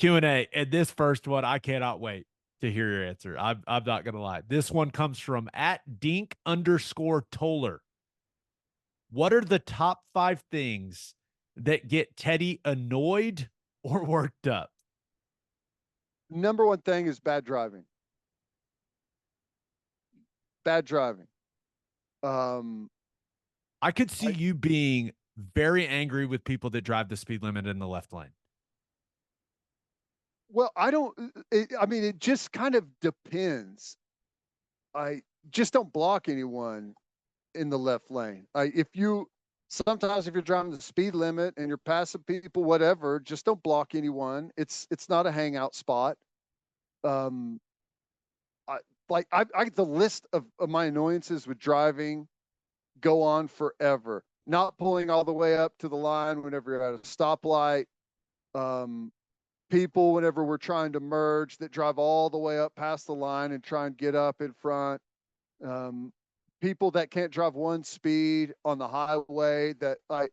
Q&A. And this first one, I cannot wait to hear your answer. I'm not going to lie. This one comes from @dink_Toller. What are the top 5 things that get Teddy annoyed or worked up? Number one thing is bad driving. Bad driving. Um, I could see I, you being very angry with people that drive the speed limit in the left lane. well, I don't. I mean, it just kind of depends. I just don't block anyone in the left lane. If you sometimes if you're driving the speed limit and you're passing people, whatever, just don't block anyone. It's not a hangout spot. Um, I I the list of my annoyances with driving go on forever. Not pulling all the way up to the line whenever you're at a stoplight. Um, People whenever we're trying to merge that drive all the way up past the line and try and get up in front. Um, People that can't drive one speed on the highway that like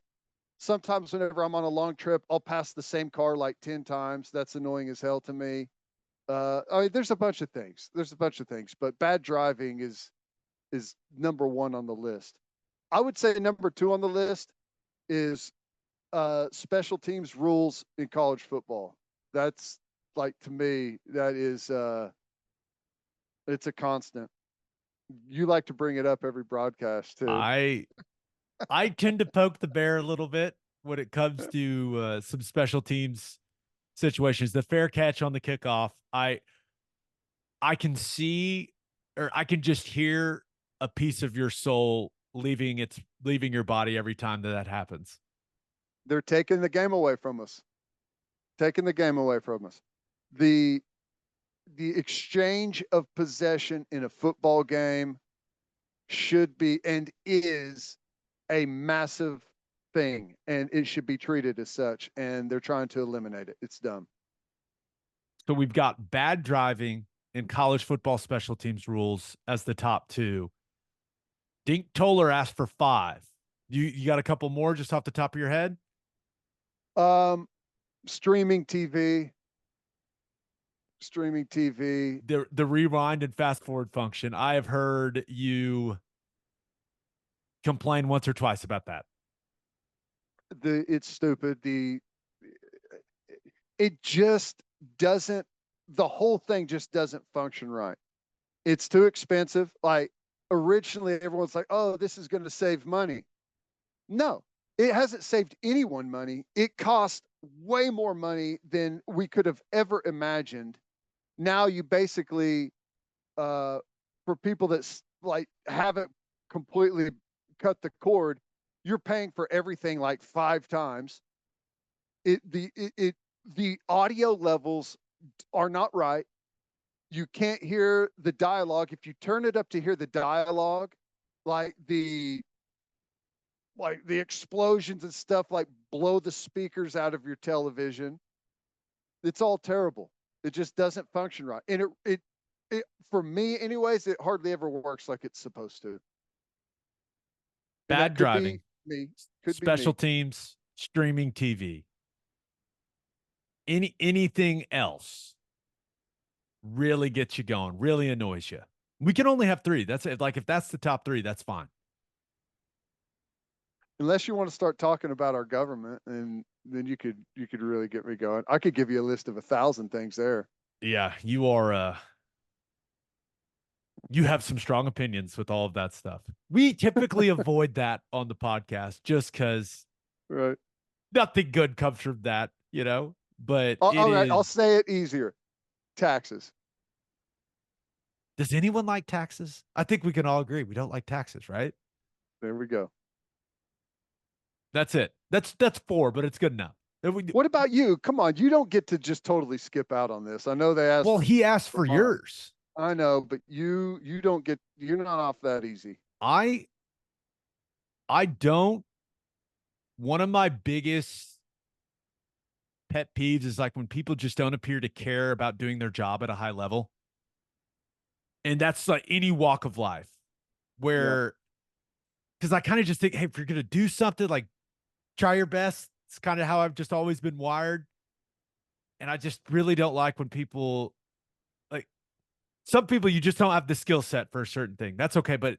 sometimes whenever I'm on a long trip, I'll pass the same car like 10 times. That's annoying as hell to me. I mean, there's a bunch of things. There's a bunch of things, but bad driving is number one on the list. I would say number two on the list is special teams rules in college football. That's like to me, that is it's a constant. You like to bring it up every broadcast too. I I tend to poke the bear a little bit when it comes to some special teams situations. The fair catch on the kickoff, I can see or I can just hear a piece of your soul leaving your body every time that happens. They're taking the game away from us. Taking the game away from us. The the exchange of possession in a football game should be and is a massive thing, and it should be treated as such. And they're trying to eliminate it. It's dumb. So we've got bad driving and college football special teams rules as the top 2. Dink Toller asked for 5. You got a couple more just off the top of your head? Um, Streaming TV, streaming TV. The rewind and fast forward function. I have heard you complain once or twice about that. It's stupid. It just doesn't. The whole thing just doesn't function right. It's too expensive. Like originally, everyone's like, "Oh, this is going to save money." No, it hasn't saved anyone money. It cost way more money than we could have ever imagined. Now you basically, for people that like haven't completely cut the cord, you're paying for everything like 5 times. The audio levels are not right. You can't hear the dialogue. If you turn it up to hear the dialogue, like the explosions and stuff like blow the speakers out of your television. It's all terrible. It just doesn't function right. And it for me anyways, it hardly ever works like it's supposed to. And Bad that could be driving, me. Could be special me. teams, streaming TV. Anything else really gets you going, really annoys you. We can only have 3. That's it. Like if that's the top 3, that's fine. Unless you want to start talking about our government, and then you could really get me going. I could give you a list of 1,000 things there. Yeah, you have some strong opinions with all of that stuff. We typically avoid that on the podcast just because Right. nothing good comes from that. But it All right. I'll is. say it easier. Taxes. Does anyone like taxes? I think we can all agree we don't like taxes, right? There we go. That's it. That's 4, but it's good enough. What about you? Come on. You don't get to just totally skip out on this. I know they Well, asked he asked for for mine. yours. I know, but you don't get, you're not off that easy. I I don't. One of my biggest pet peeves is like when people just don't appear to care about doing their job at a high level. And that's like any walk of life Yeah. where, because I kind of just think, hey, if you're going to do something, like try your best. It's kind of how I've just always been wired. And I just really don't like when people like some people you just don't have the skill set for a certain thing. That's okay, but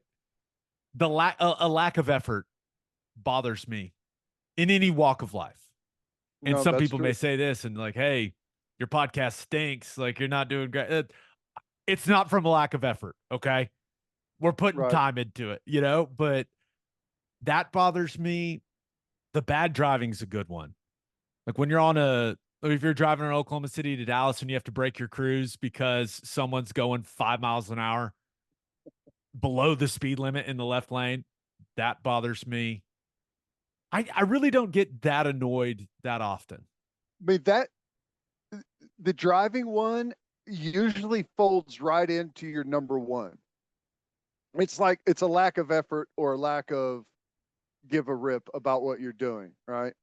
the lack a lack of effort bothers me in any walk of life. And No, some that's people may true. say this and like, hey, your podcast stinks. Like you're not doing great. It's not from a lack of effort. Okay. We're putting Right. time into it, you know, but that bothers me. The bad driving's a good one. Like when you're on if you're driving in Oklahoma City to Dallas and you have to break your cruise because someone's going 5 miles an hour below the speed limit in the left lane, that bothers me. I really don't get that annoyed that often. I mean, the driving one usually folds right into your number one. It's like it's a lack of effort or a lack of give a rip about what you're doing, right?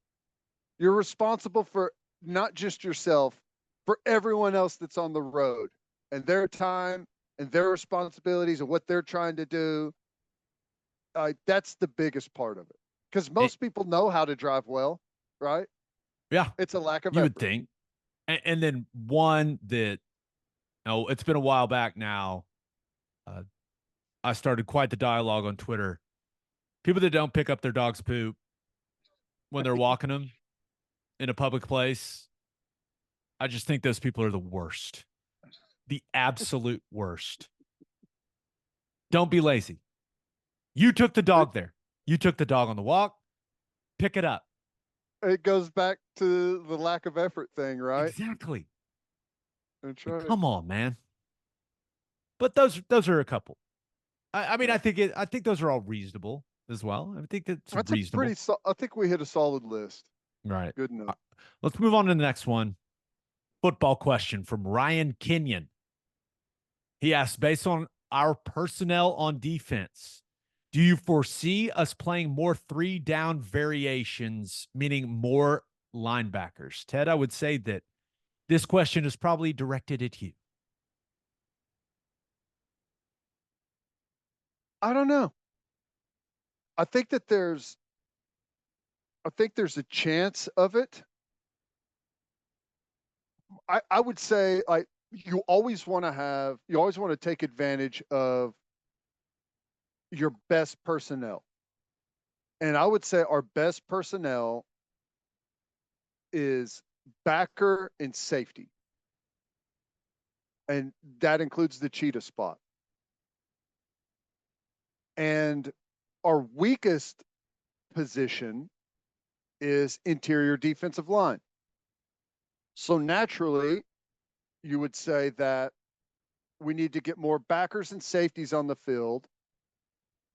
You're responsible for not just yourself, for everyone else that's on the road and their time and their responsibilities and what they're trying to do. That's the biggest part of it because It, most people know how to drive well, right? yeah, It's a lack of you would effort. think. And then one that, oh, it's been a while back now. Uh, I started quite the dialogue on Twitter. People that don't pick up their dog's poop when they're walking them in a public place, I just think those people are the worst, the absolute worst. Don't be lazy. You took the It, dog there. You took the dog on the walk. Pick it up. it goes back to the lack of effort thing, right? Exactly. That's Like, right. come on, man. But those are a couple. I mean, Yeah. I think those are all reasonable as well. I think that's That's a reasonable. I think we hit a solid list. Right. Good enough. Let's move on to the next one. Football question from Ryan Kenyon. He asks, based on our personnel on defense, do you foresee us playing more three down variations, meaning more linebackers? Ted, I would say that this question is probably directed at you. I don't know. I think that there's a chance of it. I would say like you always want to take advantage of your best personnel. And I would say our best personnel is backer and safety. And that includes the cheetah spot. And our weakest position is interior defensive line. So naturally, you would say that we need to get more backers and safeties on the field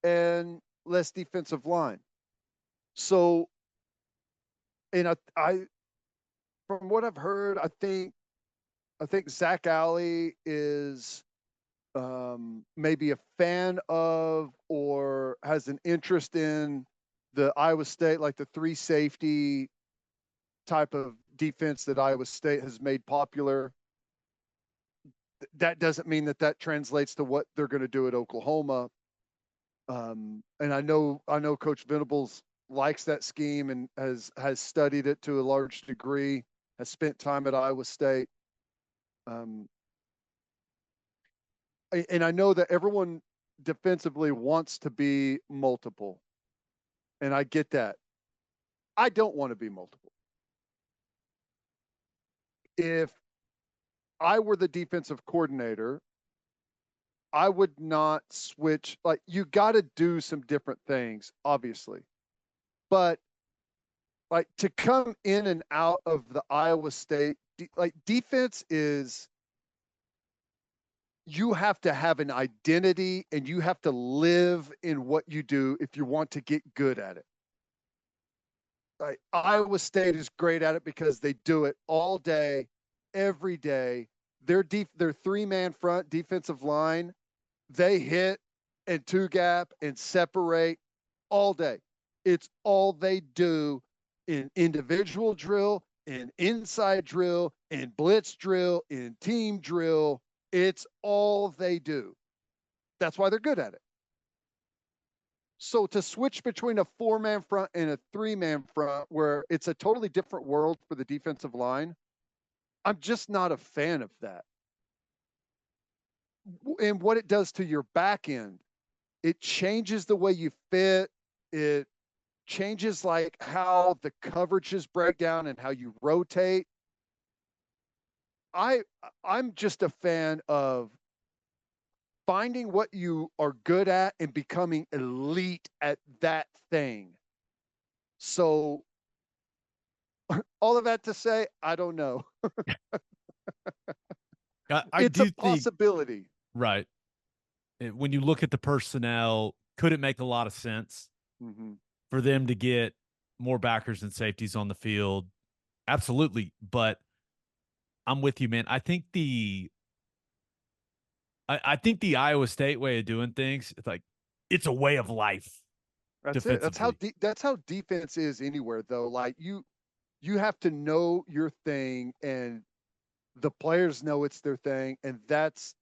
and less defensive line. So, and I from what I've heard, I think Zach Alley is maybe a fan of or has an interest in the Iowa State, like the three safety type of defense that Iowa State has made popular. That doesn't mean that translates to what they're going to do at Oklahoma. And I know Coach Venables likes that scheme and has studied it to a large degree, has spent time at Iowa State. Um, and I know that everyone defensively wants to be multiple, and I get that. I don't want to be multiple. If I were the defensive coordinator, I would not switch. Like, you got to do some different things, obviously, but like to come in and out of the Iowa State, like defense is, you have to have an identity and you have to live in what you do if you want to get good at it. Like, Iowa State is great at it because they do it all day, every day. Their three-man front defensive line, they hit and two gap and separate all day. It's all they do in individual drill, in inside drill, in blitz drill, in team drill. It's all they do. That's why they're good at it. So to switch between a four-man front and a three-man front where it's a totally different world for the defensive line, I'm just not a fan of that. And what it does to your back end, it changes the way you fit. It changes like how the coverages break down and how you rotate. I I'm just a fan of finding what you are good at and becoming elite at that thing. So all of that to say, I don't know. I It's a do think, possibility. right. When you look at the personnel, could it make a lot of sense Mm-hmm. for them to get more backers and safeties on the field? Absolutely. But I'm with you, man. I think the Iowa State way of doing things, it's like it's a way of life That's it. defensively. That's how defense is anywhere though. Like you have to know your thing and the players know it's their thing and that's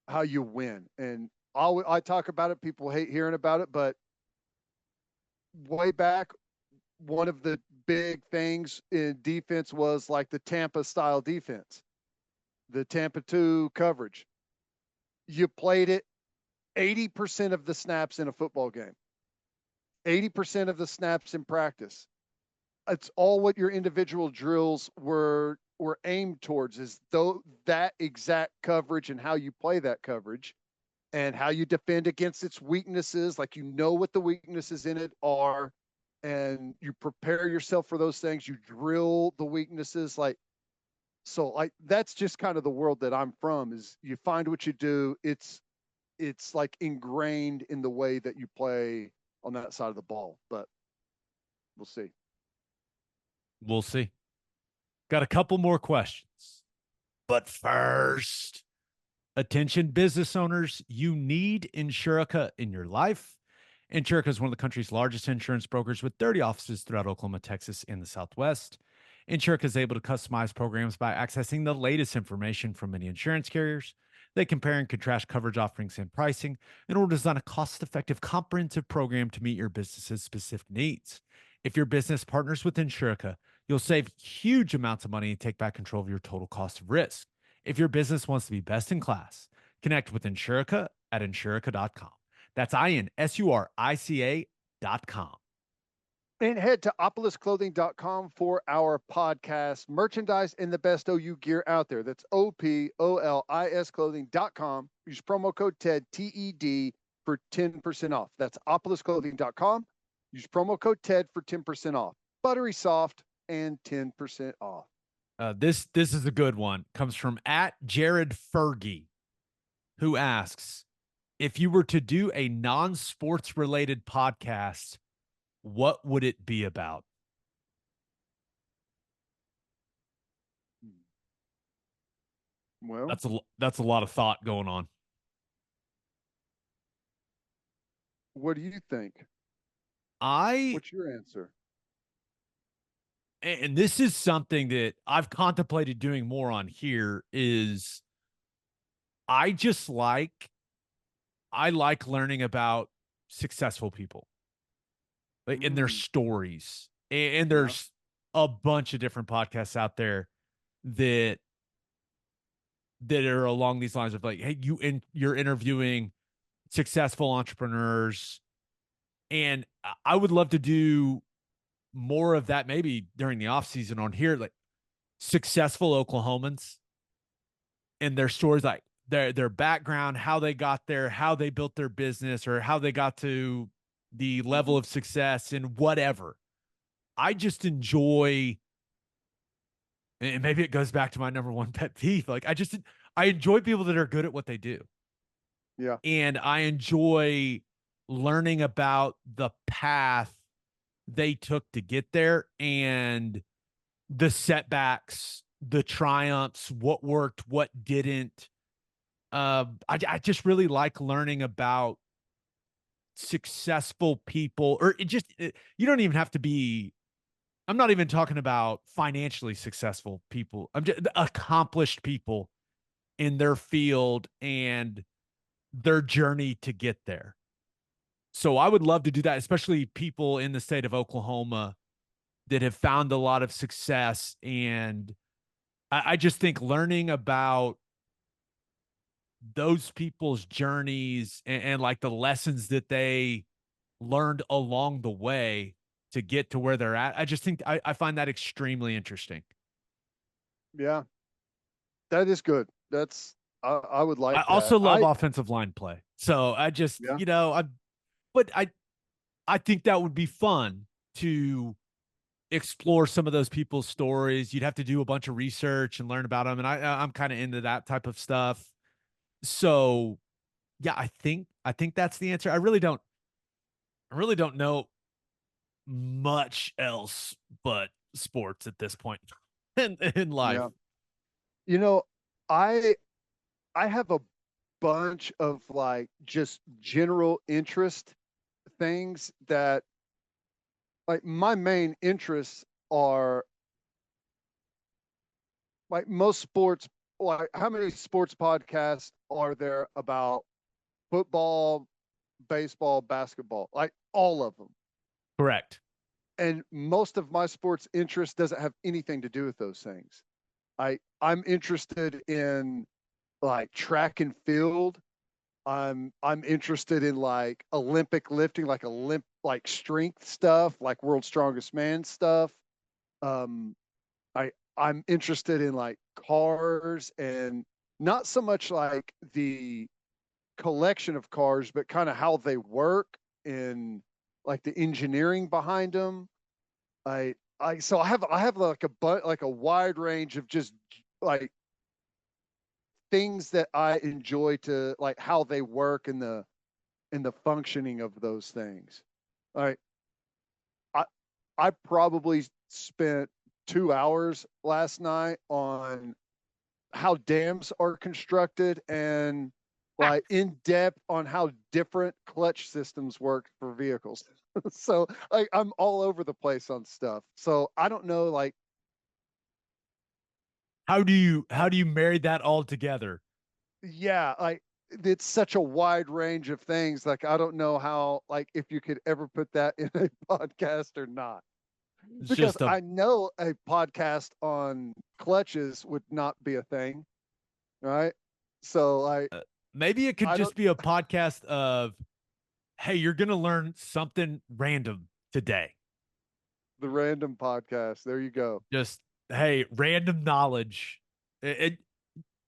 how you win. And I talk about it, people hate hearing about it, but way back one of the big things in defense was like the Tampa style defense, the Tampa 2 coverage. You played it 80% of the snaps in a football game, 80% of the snaps in practice. It's all what your individual drills were aimed towards is though that exact coverage and how you play that coverage and how you defend against its weaknesses, like you know what the weaknesses in it are and you prepare yourself for those things, you drill the weaknesses like so like that's just kind of the world that I'm from is you find what you do, it's like ingrained in the way that you play on that side of the ball, but we'll see. We'll see. Got a couple more questions. But first, attention business owners, you need Insurica in your life. Insurica is one of the country's largest insurance brokers with 30 offices throughout Oklahoma, Texas, and the Southwest. Insurica is able to customize programs by accessing the latest information from many insurance carriers. They compare and contrast coverage offerings and pricing in order to design a cost-effective, comprehensive program to meet your business's specific needs. If your business partners with Insurica, you'll save huge amounts of money and take back control of your total cost of risk. If your business wants to be best in class, connect with Insurica at insurica.com. That's INSURICA.com. And head to opolisclothing.com for our podcast merchandise and the best OU gear out there. That's OPOLIS clothing.com. Use promo code TED, TED, for 10% off. That's opolisclothing.com. Use promo code TED for 10% off. Buttery soft and 10% off. This is a good one. Comes from at Jared Fergie, who asks, if you were to do a non-sports related podcast, what would it be about? Well, That's a lot of thought going on. what do you think? I What's your answer? and this is something that I've contemplated doing more on here is I just I like learning about successful people like in their stories. And Yeah. there's a bunch of different podcasts out there that are along these lines of like, hey, you're interviewing successful entrepreneurs. And I would love to do more of that maybe during the off season on here, like successful Oklahomans and their stories, like their background, how they got there, how they built their business, or how they got to the level of success in whatever. I just enjoy, and maybe it goes back to my number one pet peeve. Like I enjoy people that are good at what they do. Yeah. And I enjoy learning about the path they took to get there and the setbacks, the triumphs, what worked, what didn't. I just really like learning about successful people, or you don't even have to be. I'm not even talking about financially successful people. I'm just accomplished people in their field and their journey to get there. So I would love to do that, especially people in the state of Oklahoma that have found a lot of success and I just think learning about those people's journeys and like the lessons that they learned along the way to get to where they're at. I just think I find that extremely interesting. Yeah, that is good. I would I like that. also love offensive line play. So I just, Yeah. but I think that would be fun to explore some of those people's stories. You'd have to do a bunch of research and learn about them. And I'm kind of into that type of stuff. So yeah, I think that's the answer. I really don't know much else but sports at this point in life. Yeah. You know, I I have a bunch of like just general interest things that like my main interests are like most sports. Like how many sports podcasts are there about football, baseball, basketball? Like all of them. Correct. And most of my sports interest doesn't have anything to do with those things. I'm interested in like track and field. I'm interested in like Olympic lifting, like like strength stuff, like world's strongest man stuff. Um, I'm interested in like cars and not so much like the collection of cars, but kind of how they work and like the engineering behind them. So I have like like a wide range of just like things that I enjoy to like how they work and the functioning of those things. All right. I I probably spent 2 hours last night on how dams are constructed and like in depth on how different clutch systems work for vehicles. So like I'm all over the place on stuff. So I don't know like How do you marry that all together? yeah, like it's such a wide range of things. Like I don't know how like if you could ever put that in a podcast or not. It's Because just a I know a podcast on clutches would not be a thing, right? So like maybe it could I don't just be a podcast of, hey, you're gonna learn something random today. the random podcast. There you go. Just hey, random knowledge. It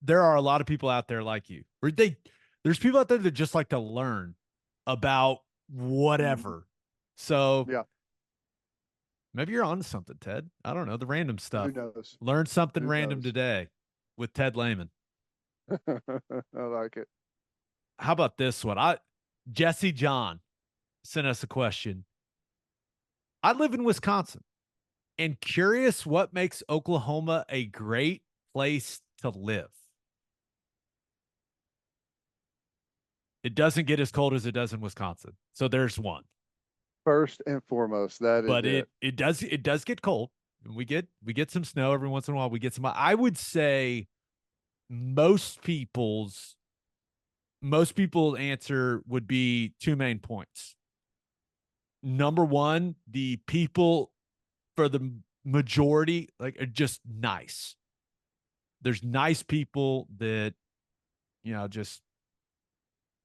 there are a lot of people out there like you. Or there's people out there that just like to learn about Mhm. whatever. So Yeah, maybe you're on to something, Ted. I don't know. The random who stuff. knows? Learn something Who random knows? today with Ted Lehman. I like it. How about this one? Jesse John sent us a question. I live in Wisconsin and curious what makes Oklahoma a great place to live. It doesn't get as cold as it does in Wisconsin. So there's one. First and foremost, that is But it. it does get cold. We get some snow every once in a while. We get some I would say most people's most people's answer would be two main points. Number one, the people for the majority like are just nice. There's nice people that just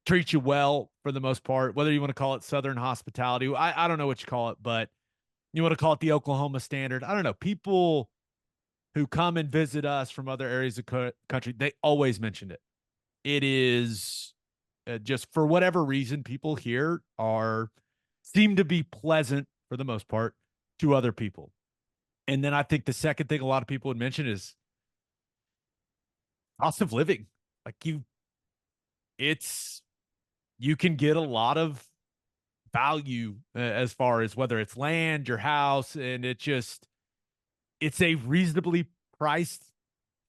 treat you well for the most part, whether you want to call it Southern hospitality. I don't know what you call it, but you want to call it the Oklahoma standard. I don't know. People who come and visit us from other areas of country, they always mention it. It is just for whatever reason, people here seem to be pleasant for the most part to other people. And then I think the second thing a lot of people would mention is cost of living. Like it's you can get a lot of value as far as whether it's land, your house, and it's a reasonably priced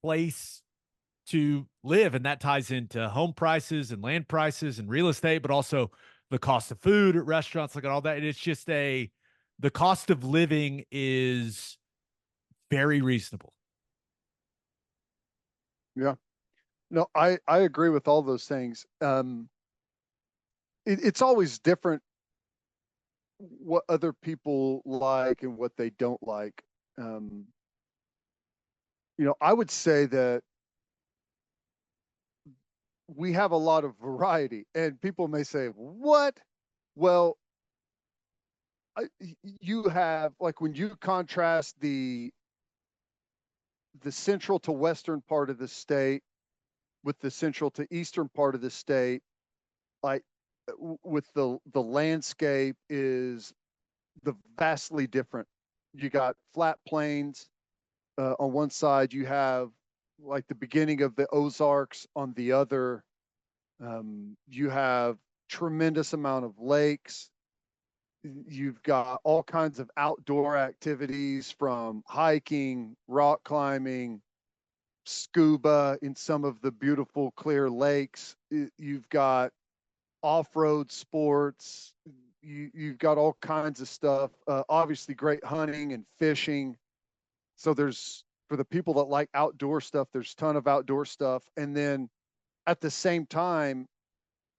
place to live. And that ties into home prices and land prices and real estate, but also the cost of food at restaurants, like all that. And it's just the cost of living is very reasonable. Yeah. No, I agree with all those things. It's always different what other people like and what they don't like. Um, I would say that we have a lot of variety, and people may say, "What?" Well, you have, like, when you contrast the central to western part of the state with the central to eastern part of the state, like, with the landscape is the vastly different. You got flat plains on one side. You have like the beginning of the Ozarks on the other. You have tremendous amount of lakes. You've got all kinds of outdoor activities from hiking, rock climbing, scuba in some of the beautiful clear lakes. You've got off-road sports. You've got all kinds of stuff. Obviously, great hunting and fishing. So there's, for the people that like outdoor stuff, there's a ton of outdoor stuff. And then at the same time,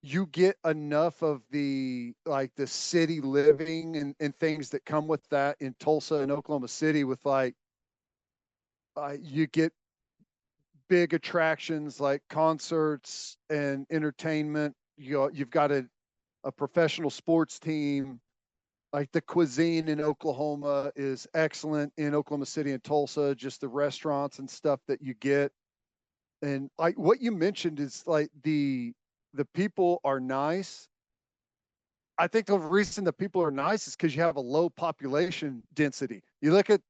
you get enough of the, like, the city living and things that come with that in Tulsa and Oklahoma City, with like, you get big attractions like concerts and entertainment. You've got a professional sports team. Like, the cuisine in Oklahoma is excellent in Oklahoma City and Tulsa, just the restaurants and stuff that you get. And like what you mentioned is like the people are nice. I think the reason the people are nice is because you have a low population density. You look at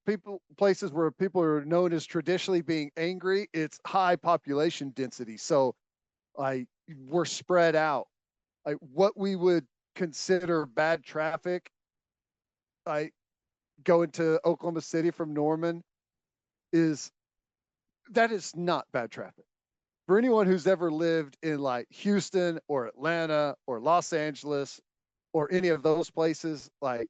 places where people are known as traditionally being angry, it's high population density. So like, we're spread out. Like, what we would consider bad traffic, like going to Oklahoma City from Norman, is that is not bad traffic. For anyone who's ever lived in like Houston or Atlanta or Los Angeles or any of those places, like,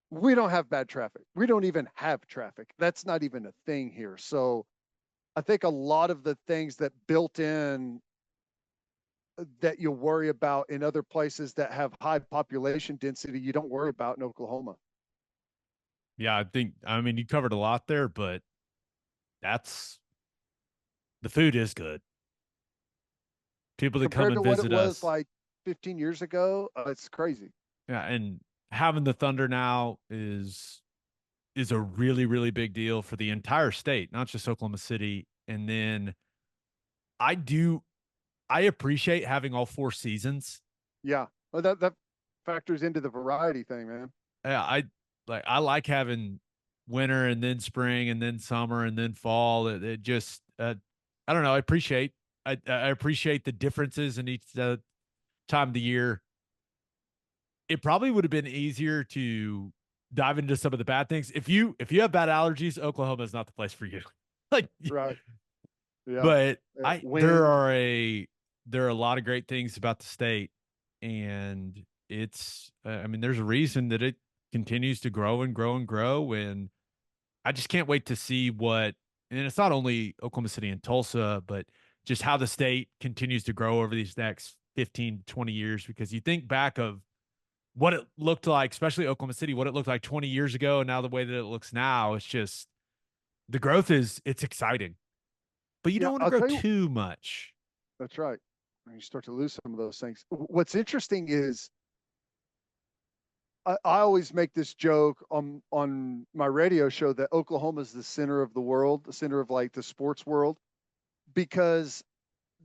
we don't have bad traffic. We don't even have traffic. That's not even a thing here. So I think a lot of the things that built in that you worry about in other places that have high population density, you don't worry about in Oklahoma. Yeah, I mean, you covered a lot there, but that's the food is good. People that come Compared and to what it visit was us. like 15 years ago, it's crazy. Yeah, and having the Thunder now is a really, really big deal for the entire state, not just Oklahoma City. And then I do I appreciate having all four seasons. Yeah. Well, that factors into the variety thing, man. Yeah, I like having winter and then spring and then summer and then fall. It just I don't know. I appreciate the differences in each time of the year. It probably would have been easier to dive into some of the bad things. If you have bad allergies, Oklahoma is not the place for you. Like, Right. Yeah. but I Wind. there are a lot of great things about the state, and it's I mean, there's a reason that it continues to grow and grow and grow, and I just can't wait to see what. And it's not only Oklahoma City and Tulsa, but just how the state continues to grow over these next 15 to 20 years. Because you think back of what it looked like, especially Oklahoma City, what it looked like 20 years ago, and now the way that it looks now, it's just the growth it's exciting, but you Yeah. don't want to I'll grow tell you, too much. that's right. You start to lose some of those things. What's interesting is I always make this joke on my radio show that Oklahoma is the center of the world, the center of like the sports world, because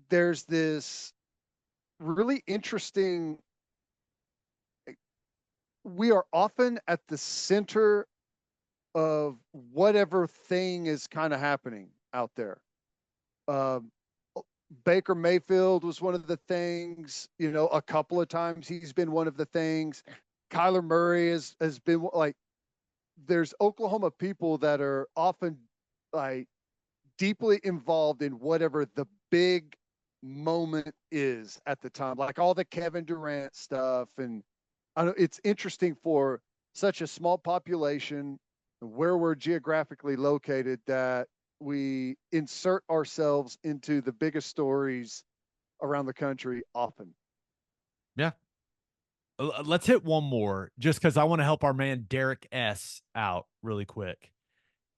there's this really interesting. We are often at the center of whatever thing is kind of happening out there. Um, Baker Mayfield was one of the things, a couple of times he's been one of the things. Kyler Murray has been like, there's Oklahoma people that are often like deeply involved in whatever the big moment is at the time, like all the Kevin Durant stuff. And I know it's interesting for such a small population where we're geographically located that we insert ourselves into the biggest stories around the country often. Yeah. Let's hit one more just because I want to help our man Derek S out really quick.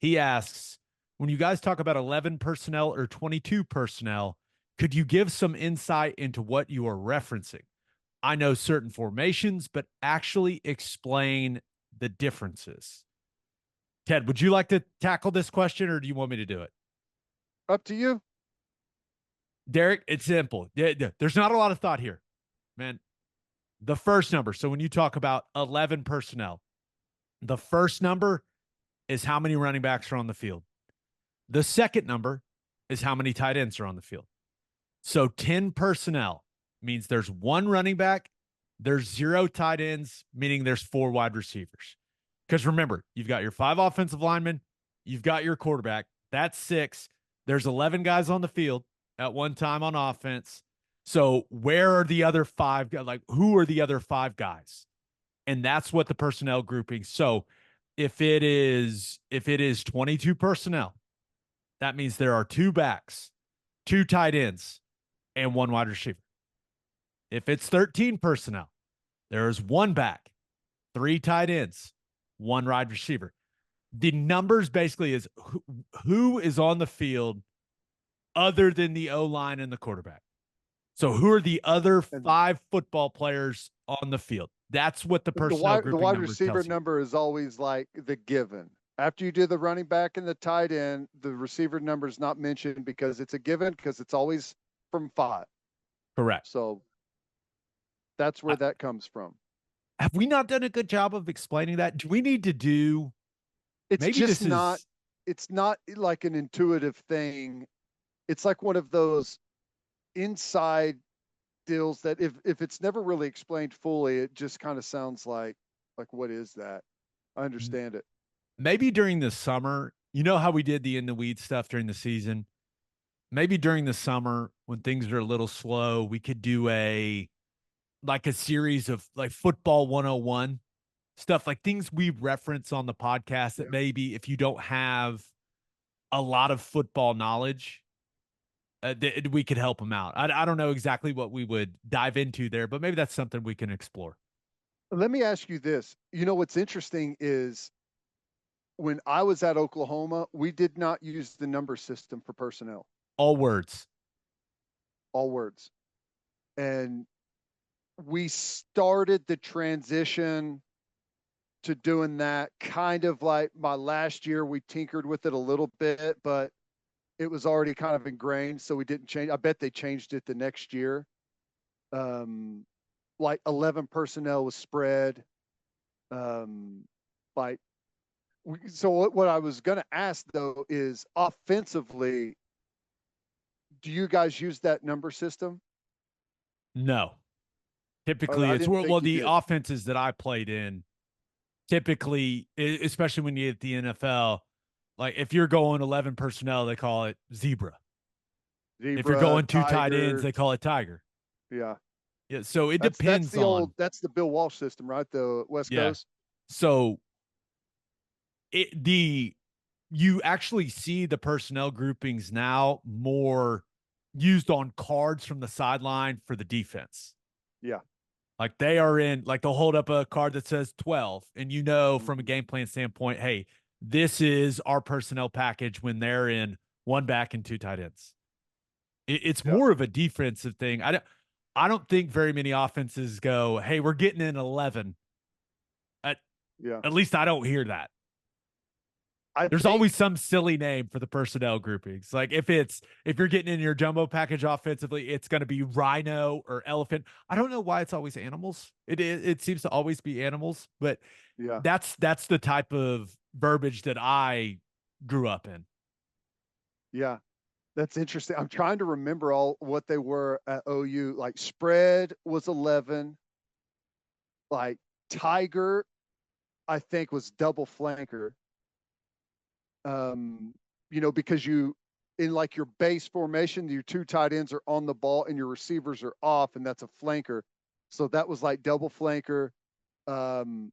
He asks, when you guys talk about 11 personnel or 22 personnel, could you give some insight into what you are referencing? I know certain formations, but actually explain the differences. Ted, would you like to tackle this question or do you want me to do it? Up to you. Derek, it's simple. There's not a lot of thought here, man. The first number. So when you talk about 11 personnel, the first number is how many running backs are on the field. The second number is how many tight ends are on the field. So 10 personnel means there's one running back, there's 0 tight ends, meaning there's 4 wide receivers. Because remember, you've got your 5 offensive linemen, you've got your quarterback, that's 6. There's 11 guys on the field at one time on offense. So where are the other 5? Like, who are the other 5 guys? And that's what the personnel grouping. So if it is 22 personnel, that means there are 2 backs, 2 tight ends, and 1 wide receiver. If it's 13 personnel, there is 1 back, 3 tight ends, 1 wide receiver. The numbers basically is who is on the field other than the O-line and the quarterback. So who are the other 5 football players on the field? That's what the personnel grouping the wide number receiver tells you. number is always like the given. After you do the running back and the tight end, the receiver number is not mentioned because it's a given because it's always from 5. Correct. So that's where that comes from. Have we not done a good job of explaining that? Do we need to do? It's Maybe just this not. is. It's not like an intuitive thing. It's like one of those inside deals that if it's never really explained fully, it just kind of sounds like what is that? I understand it. Maybe during the summer, you know how we did the in the weeds stuff during the season? Maybe during the summer when things are a little slow, we could do a series of like football 101 stuff, like things we reference on the podcast that maybe if you don't have a lot of football knowledge, we could help them out. I don't know exactly what we would dive into there, but maybe that's something we can explore. Let me ask you this. You know, what's interesting is when I was at Oklahoma, we did not use the number system for personnel. All words. All words. And we started the transition to doing that kind of like my last year. We tinkered with it a little bit, but it was already kind of ingrained. So we didn't change. I bet they changed it the next year. Like 11 personnel was spread. Like, so what I was going to ask though is offensively, do you guys use that number system? No. Typically, I it's didn't think you the did. offenses that I played in. Typically, especially when you hit the NFL, like if you're going 11 personnel, they call it zebra. If you're Zebra, going 2 tight ends, tiger. they call it tiger. Yeah. Yeah, so it That's depends the on. old, that's the Bill Walsh system, right? The West Yeah. Coast. So you actually see the personnel groupings now more used on cards from the sideline for the defense. Yeah. Like they are in, like they'll hold up a card that says 12, and you know from a Mm-hmm. game plan standpoint, hey, this is our personnel package when they're in 1 back and 2 tight ends. It's Yeah. more of a defensive thing. I don't think very many offenses go, hey, we're getting in 11. Yeah. At least I don't hear that. I There's think always some silly name for the personnel groupings. Like if you're getting in your jumbo package offensively, it's going to be rhino or elephant. I don't know why it's always animals. It seems to always be animals, but yeah. that's the type of verbiage that I grew up in. Yeah. That's interesting. I'm trying to remember all what they were at OU. Like spread was 11. Like tiger, I think was double flanker. You know, because you in like your base formation, your 2 tight ends are on the ball and your receivers are off, and that's a flanker. So that was like double flanker. Um,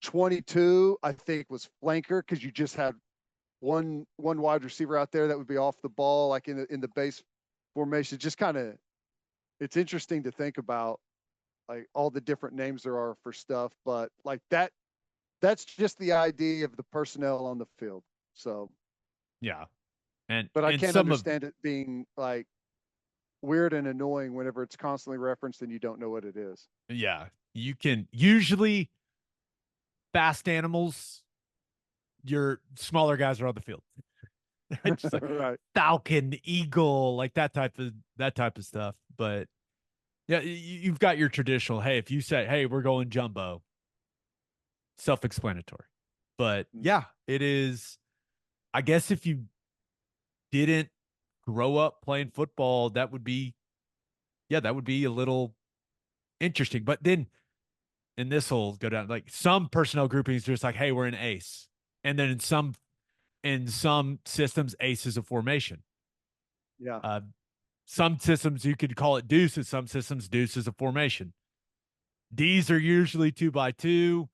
22, I think, was flanker because you just had one wide receiver out there that would be off the ball, like in the base formation. Just kind of, it's interesting to think about like all the different names there are for stuff, but like that's just the idea of the personnel on the field. So Yeah. And But I and can't some of understand it being like weird and annoying whenever it's constantly referenced and you don't know what it is. yeah, you can usually fast animals, your smaller guys are on the field. Just like Right. falcon, eagle, like that type of stuff. But yeah, you've got your traditional. Hey, if you say, "Hey, we're going jumbo," self-explanatory. But Mm. yeah, it is. I guess if you didn't grow up playing football, that would be, yeah, that would be a little interesting. But then, and this will go down like some personnel groupings, just like, hey, we're an ace, and then in some systems, ace is a formation. Yeah. Uh, some systems you could call it deuce, and some systems deuce is a formation. D's are usually 2x2.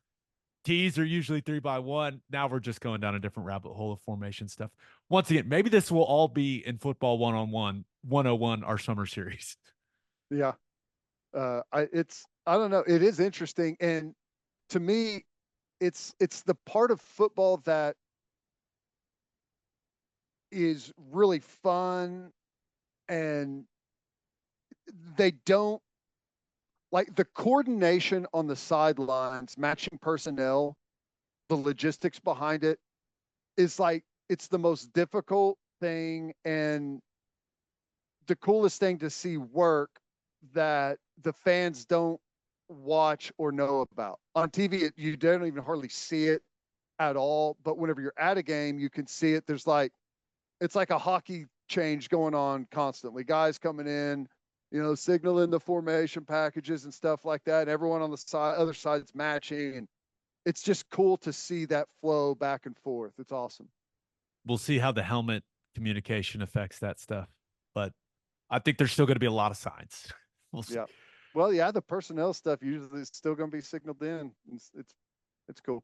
T's are usually 3x1. Now we're just going down a different rabbit hole of formation stuff. Once again, maybe this will all be in football 1-on-1, 101, our summer series. Yeah. I don't know. It is interesting. And to me, it's the part of football that is really fun, and they don't like the coordination on the sidelines, matching personnel, the logistics behind it is like it's the most difficult thing and the coolest thing to see work that the fans don't watch or know about. On TV, you don't even hardly see it at all. But whenever you're at a game, you can see it. There's like, it's like a hockey change going on constantly. Guys coming in, signaling the formation packages and stuff like that. And everyone on the side, other side's matching. And it's just cool to see that flow back and forth. It's awesome. We'll see how the helmet communication affects that stuff. But I think there's still going to be a lot of signs. We'll see. Yeah. Well, yeah, the personnel stuff usually is still going to be signaled in. It's cool.